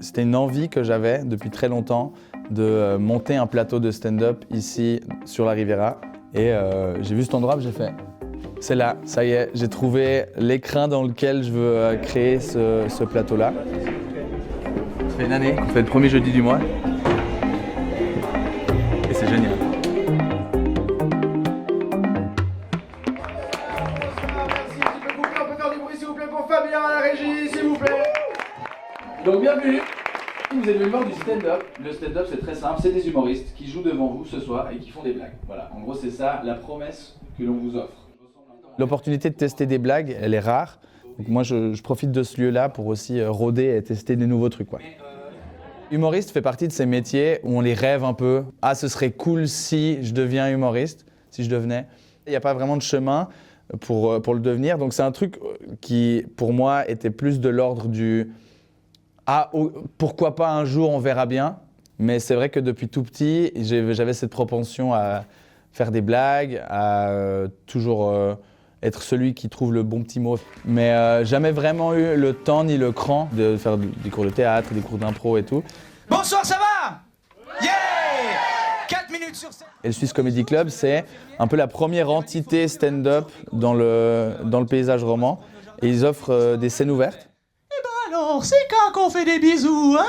C'était une envie que j'avais depuis très longtemps de monter un plateau de stand-up ici sur la Riviera. Et j'ai vu cet endroit et j'ai fait, c'est là, ça y est, j'ai trouvé l'écrin dans lequel je veux créer ce plateau-là. Ça fait une année qu'on fait le premier jeudi du mois. Et c'est génial. Donc bienvenue, vous êtes venu voir du stand-up. Le stand-up c'est très simple, c'est des humoristes qui jouent devant vous ce soir et qui font des blagues. Voilà, en gros c'est ça la promesse que l'on vous offre. L'opportunité de tester des blagues, elle est rare. Donc moi je profite de ce lieu-là pour aussi rôder et tester des nouveaux trucs, quoi. Humoriste fait partie de ces métiers où on les rêve un peu. Ah, ce serait cool si je deviens humoriste, si je devenais. Il n'y a pas vraiment de chemin pour le devenir. Donc c'est un truc qui, pour moi, était plus de l'ordre du « Ah, pourquoi pas un jour, on verra bien ». Mais c'est vrai que depuis tout petit, j'avais cette propension à faire des blagues, à toujours être celui qui trouve le bon petit mot. Mais jamais vraiment eu le temps ni le cran de faire des cours de théâtre, des cours d'impro et tout. Bonsoir, ça va? Yeah! 4 minutes sur 7. Et le Swiss Comedy Club, c'est un peu la première entité stand-up dans le paysage roman. Et ils offrent des scènes ouvertes. Eh ben alors, c'est quand qu'on fait des bisous, hein?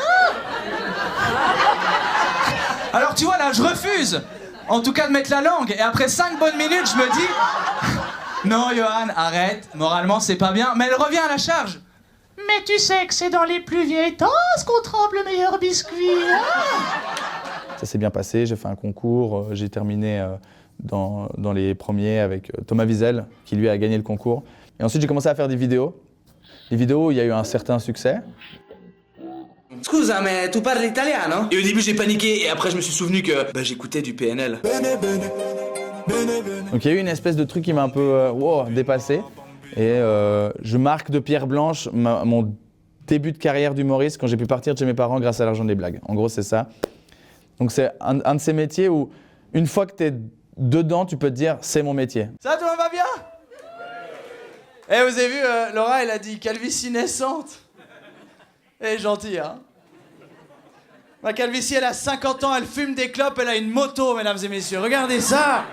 Alors tu vois là, je refuse, en tout cas de mettre la langue. Et après 5 bonnes minutes, je me dis... Non, Johan, arrête. Moralement, c'est pas bien. Mais elle revient à la charge. Mais tu sais que c'est dans les plus vieilles tasses qu'on trempe le meilleur biscuit, hein? Ça s'est bien passé, j'ai fait un concours, j'ai terminé dans les premiers avec Thomas Wiesel, qui lui a gagné le concours. Et ensuite, j'ai commencé à faire des vidéos. Des vidéos où il y a eu un certain succès. Scusa, mais tu parles italiano? Et au début, j'ai paniqué, et après, je me suis souvenu que j'écoutais du PNL. Donc il y a eu une espèce de truc qui m'a un peu dépassé. Et je marque de pierre blanche mon début de carrière d'humoriste quand j'ai pu partir de chez mes parents grâce à l'argent des blagues. En gros, c'est ça. Donc c'est un de ces métiers où, une fois que tu es dedans, tu peux te dire « c'est mon métier ». Ça, tout le monde va bien? Eh, vous avez vu, Laura, elle a dit calvitie naissante. Elle est gentille, hein? Ma calvitie, elle a 50 ans, elle fume des clopes, elle a une moto, mesdames et messieurs. Regardez ça!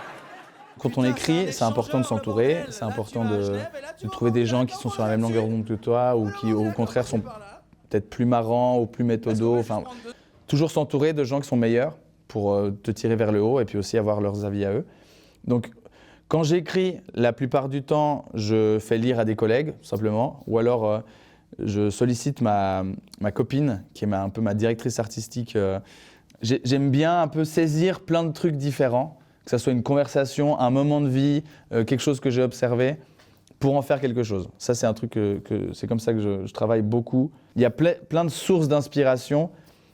Quand on écrit, c'est important de s'entourer, c'est important de trouver des gens qui sont sur la même longueur d'onde que toi ou qui, au contraire, sont peut-être plus marrants ou plus méthodos. Enfin, toujours s'entourer de gens qui sont meilleurs pour te tirer vers le haut et puis aussi avoir leurs avis à eux. Donc, quand j'écris, la plupart du temps, je fais lire à des collègues, simplement, ou alors je sollicite ma copine, qui est un peu ma directrice artistique. J'aime bien un peu saisir plein de trucs différents, que ce soit une conversation, un moment de vie, quelque chose que j'ai observé, pour en faire quelque chose. Ça, c'est un truc c'est comme ça que je travaille beaucoup. Il y a plein de sources d'inspiration,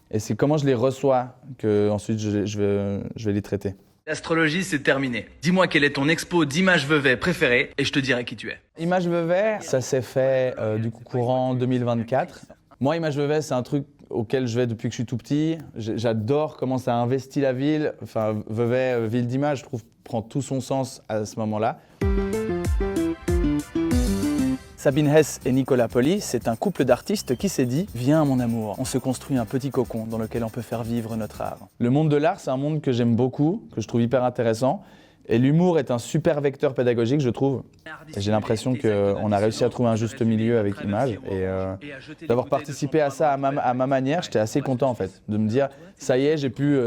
et c'est comment je les reçois que ensuite je vais les traiter. L'astrologie, c'est terminé. Dis-moi quelle est ton expo d'Image Vevey préférée et je te dirai qui tu es. Image Vevey, ça s'est fait du coup courant 2024. Moi, Image Vevey, c'est un truc auquel je vais depuis que je suis tout petit. J'adore comment ça investit la ville. Enfin, Vevey, ville d'image, je trouve, prend tout son sens à ce moment-là. Sabine Hess et Nicolas Poli, c'est un couple d'artistes qui s'est dit « Viens mon amour, on se construit un petit cocon dans lequel on peut faire vivre notre art ». Le monde de l'art, c'est un monde que j'aime beaucoup, que je trouve hyper intéressant. Et l'humour est un super vecteur pédagogique, je trouve. J'ai l'impression qu'on a réussi à trouver un juste milieu avec Image. Et d'avoir participé à ça à ma manière, j'étais assez content en fait. De me dire, ça y est, j'ai pu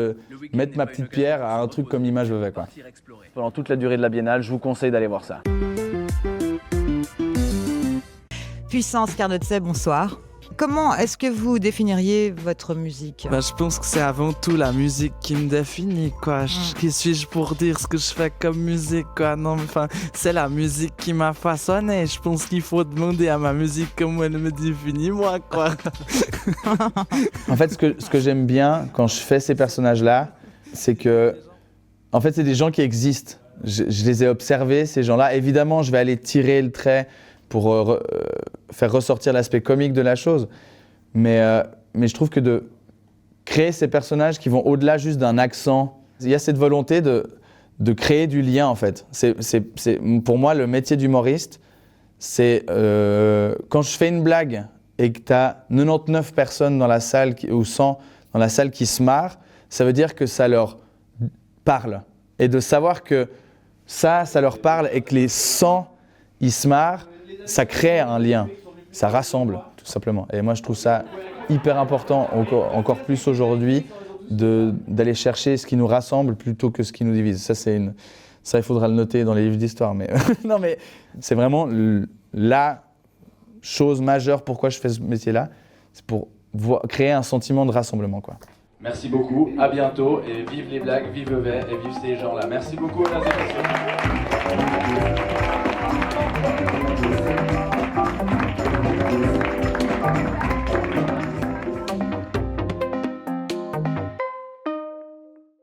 mettre ma petite pierre à un truc comme Image Vevey, quoi. Pendant toute la durée de la Biennale, je vous conseille d'aller voir ça. Puissance Carnotset, bonsoir. Comment est-ce que vous définiriez votre musique? Je pense que c'est avant tout la musique qui me définit, quoi. Qui suis-je pour dire ce que je fais comme musique, quoi? Non, mais enfin, c'est la musique qui m'a façonné. Je pense qu'il faut demander à ma musique comment elle me définit, moi, quoi. En fait, ce que j'aime bien quand je fais ces personnages-là, c'est que, en fait, c'est des gens qui existent. Je les ai observés, ces gens-là. Évidemment, je vais aller tirer le trait pour faire ressortir l'aspect comique de la chose. Mais je trouve que de créer ces personnages qui vont au-delà juste d'un accent, il y a cette volonté de créer du lien, en fait. Pour moi, le métier d'humoriste, c'est quand je fais une blague et que tu as 99 personnes dans la salle ou 100 dans la salle qui se marrent, ça veut dire que ça leur parle. Et de savoir que ça leur parle et que les 100, ils se marrent, ça crée un lien, ça rassemble tout simplement. Et moi je trouve ça hyper important, encore plus aujourd'hui, d'aller chercher ce qui nous rassemble plutôt que ce qui nous divise. Ça il faudra le noter dans les livres d'histoire. Mais non, mais c'est vraiment la chose majeure pourquoi je fais ce métier-là, c'est pour créer un sentiment de rassemblement, quoi. Merci beaucoup, à bientôt et vive les blagues, vive Vevey et vive ces gens-là. Merci beaucoup, mesdames et messieurs.